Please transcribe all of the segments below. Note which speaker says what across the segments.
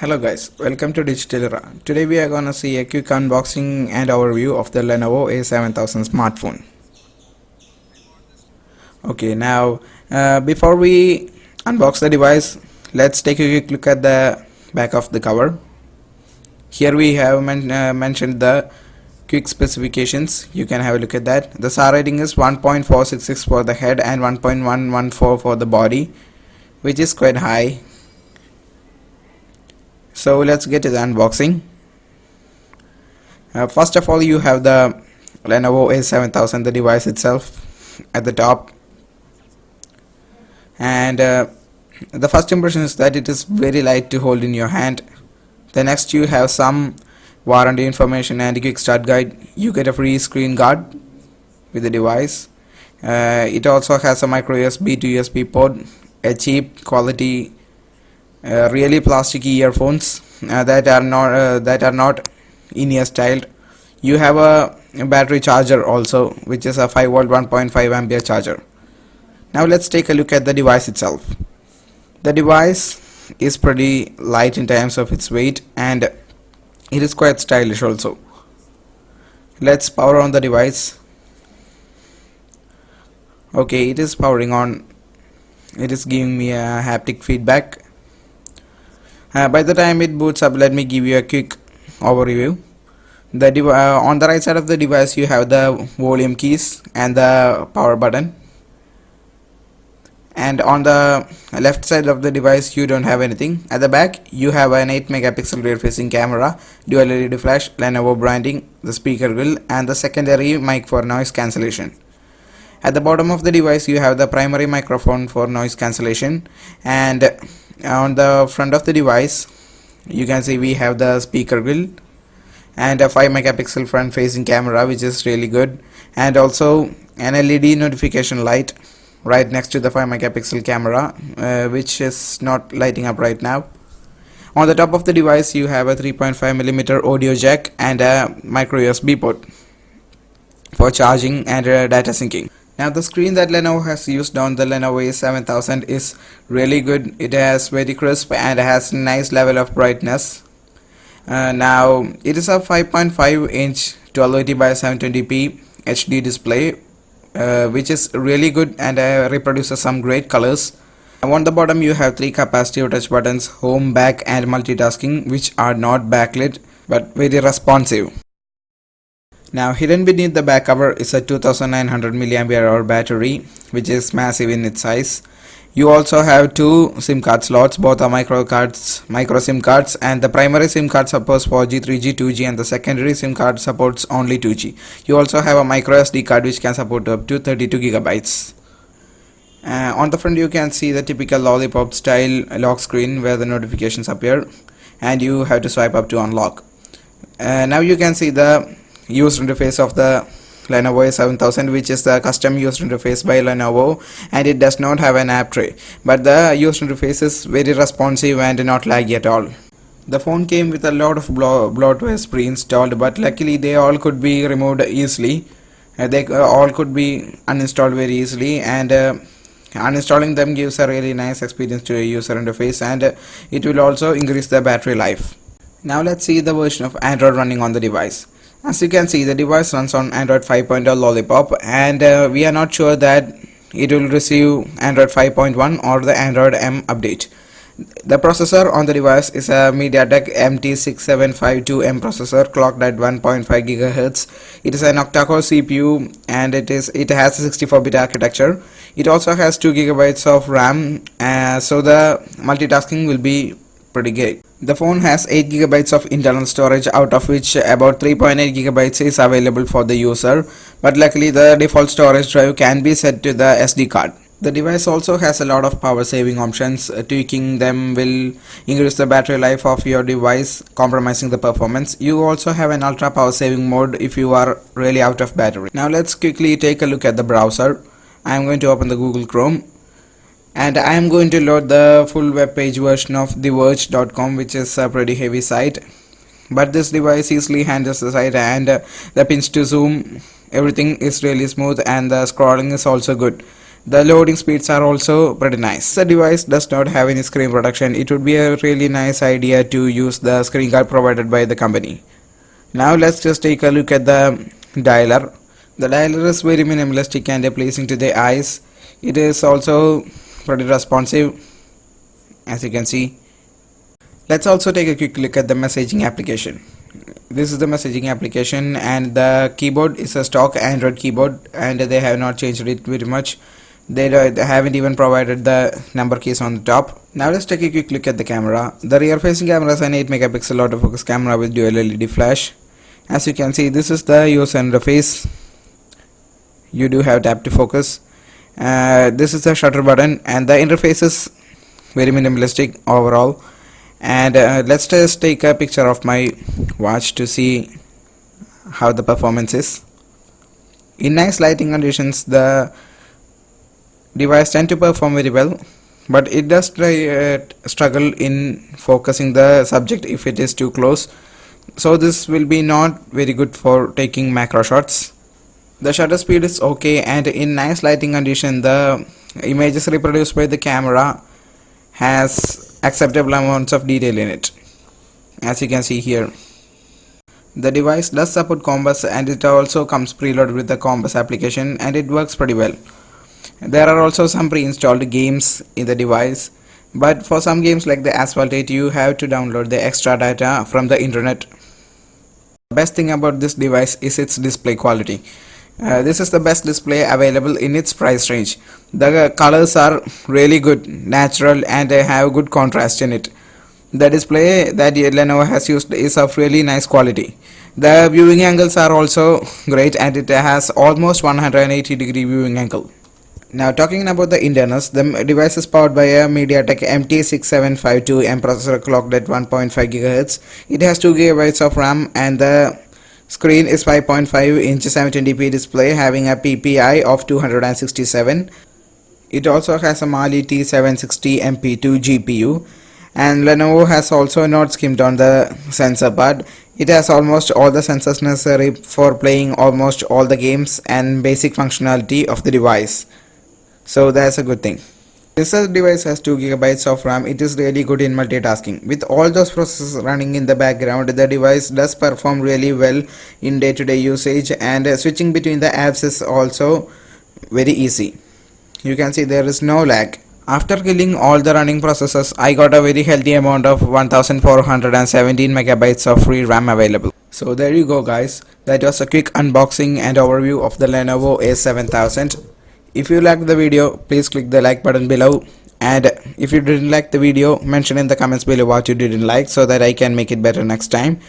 Speaker 1: Hello guys, welcome to Digital Era. Today we are gonna see a quick unboxing and overview of the Lenovo A7000 smartphone. Okay, now before we unbox the device, let's take a quick look at the back of the cover. Here we have mentioned the quick specifications. You can have a look at that. The SAR rating is 1.466 for the head and 1.114 for the body, which is quite high. So let's get to the unboxing. First of all, you have the Lenovo A7000, the device itself at the top, and the first impression is that it is very light to hold in your hand. The next, you have some warranty information and a quick start guide. You get a free screen guard with the device. It also has a micro USB to USB port, a cheap quality really plasticky earphones that are not in-ear styled. You have a battery charger also, which is a 5V 1.5 ampere charger. Now let's take a look at the device itself. The device is pretty light in terms of its weight, and it is quite stylish also. Let's power on the device. Okay, it is powering on. It is giving me a haptic feedback. By the time it boots up, let me give you a quick overview. On the right side of the device, you have the volume keys and the power button, and on the left side of the device you don't have anything. At the back you have an 8 megapixel rear facing camera, dual LED flash, Lenovo branding, the speaker grill, and the secondary mic for noise cancellation. At the bottom of the device you have the primary microphone for noise cancellation, and on the front of the device you can see we have the speaker grill and a 5 megapixel front facing camera, which is really good, and also an LED notification light right next to the 5 megapixel camera, which is not lighting up right now. On the top of the device you have a 3.5mm audio jack and a micro USB port for charging and data syncing. Now the screen that Lenovo has used on the Lenovo A7000 is really good. It has very crisp and has nice level of brightness. Now it is a 5.5 inch 1280 by 720p HD display, which is really good and reproduces some great colors. On the bottom you have 3 capacitive touch buttons, home, back, and multitasking, which are not backlit but very responsive. Now hidden beneath the back cover is a 2900 mAh battery, which is massive in its size. You also have 2 SIM card slots, both are micro SIM cards, and the primary SIM card supports 4G, 3G, 2G, and the secondary SIM card supports only 2G. You also have a micro SD card which can support up to 32 gigabytes. On the front you can see the typical lollipop style lock screen where the notifications appear and you have to swipe up to unlock. Now you can see the user interface of the Lenovo A7000, which is the custom user interface by Lenovo, and it does not have an app tray, but the user interface is very responsive and not laggy at all. The phone came with a lot of bloatwares pre-installed, but luckily they all could be removed easily. They all could be uninstalled very easily, and uninstalling them gives a really nice experience to a user interface, and it will also increase the battery life. Now let's see the version of Android running on the device. As you can see, the device runs on Android 5.0 Lollipop, and we are not sure that it will receive Android 5.1 or the Android M update. The processor on the device is a MediaTek MT6752M processor clocked at 1.5 GHz. It is an octa-core CPU, and it has a 64-bit architecture. It also has 2 GB of RAM, so the multitasking will be pretty great. The phone has 8 GB of internal storage, out of which about 3.8 GB is available for the user, but luckily the default storage drive can be set to the SD card. The device also has a lot of power saving options. Tweaking them will increase the battery life of your device, compromising the performance. You also have an ultra power saving mode if you are really out of battery. Now let's quickly take a look at the browser. I am going to open the Google Chrome, and I am going to load the full web page version of theverge.com, which is a pretty heavy site, but this device easily handles the site, and the pinch to zoom, everything is really smooth, and the scrolling is also good. The loading speeds are also pretty nice. The device does not have any screen protection. It would be a really nice idea to use the screen guard provided by the company. Now let's just take a look at the dialer. The dialer is very minimalistic and pleasing to the eyes. It is also pretty responsive, as you can see. Let's also take a quick look at the messaging application. This is the messaging application, and the keyboard is a stock Android keyboard, and they have not changed it very much. They haven't even provided the number keys on the top. Now let's take a quick look at the camera. The rear facing camera is an 8 megapixel autofocus camera with dual LED flash. As you can see, this is the user interface. You do have tap to focus. This is the shutter button, and the interface is very minimalistic overall. And let's just take a picture of my watch to see how the performance is. In nice lighting conditions, the device tends to perform very well, but it does struggle in focusing the subject if it is too close. So this will be not very good for taking macro shots. The shutter speed is okay, and in nice lighting condition, the images reproduced by the camera has acceptable amounts of detail in it, as you can see here. The device does support compass, and it also comes preloaded with the compass application, and it works pretty well. There are also some pre-installed games in the device, but for some games like the Asphalt 8, you have to download the extra data from the internet. The best thing about this device is its display quality. This is the best display available in its price range. The colors are really good, natural, and have good contrast in it. The display that Lenovo has used is of really nice quality. The viewing angles are also great, and it has almost 180-degree viewing angle. Now talking about the internals, the device is powered by a MediaTek MT6752M processor clocked at 1.5 GHz. It has 2 GB of RAM, and the screen is 5.5-inch 720p display having a PPI of 267. It also has a Mali T760 MP2 GPU, and Lenovo has also not skimped on the sensor part. It has almost all the sensors necessary for playing almost all the games and basic functionality of the device. So that's a good thing. This device has 2 GB of RAM. It is really good in multitasking. With all those processes running in the background, the device does perform really well in day-to-day usage, and switching between the apps is also very easy. You can see there is no lag. After killing all the running processes, I got a very healthy amount of 1417 megabytes of free RAM available. So there you go guys, that was a quick unboxing and overview of the Lenovo A7000. If you liked the video, please click the like button below, and if you didn't like the video, mention in the comments below what you didn't like so that I can make it better next time.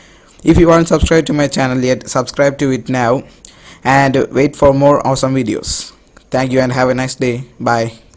Speaker 1: If you aren't subscribed to my channel yet, subscribe to it now and wait for more awesome videos. Thank you and have a nice day. Bye.